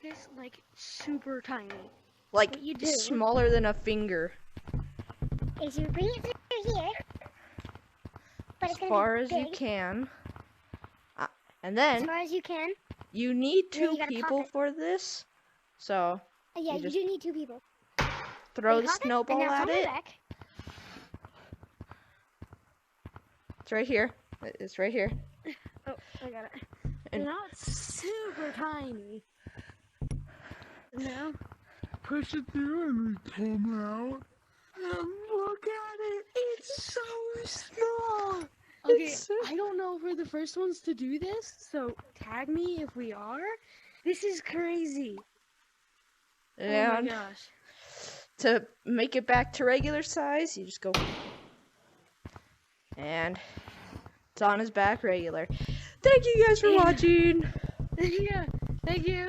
make this like super tiny. Like what you do smaller than a finger. Is you bring it through here, but As far as you can. And then as far as you can. you need then 2 you gotta people pop it. for this. So Yeah, you just do need 2 people. throw You the pop it, and snowball now it's at on my it. back. It's right here. It's right here. Oh, I got it. And now it's super tiny. Now Push it through and we come out. And look at it. It's so small. okay, It's so- I don't know if we're the first ones to do this, so tag me if we are. This is crazy. Oh my and gosh. to make it back to regular size, you just go. And it's on his back regular. Thank you guys for watching. Yeah, thank you.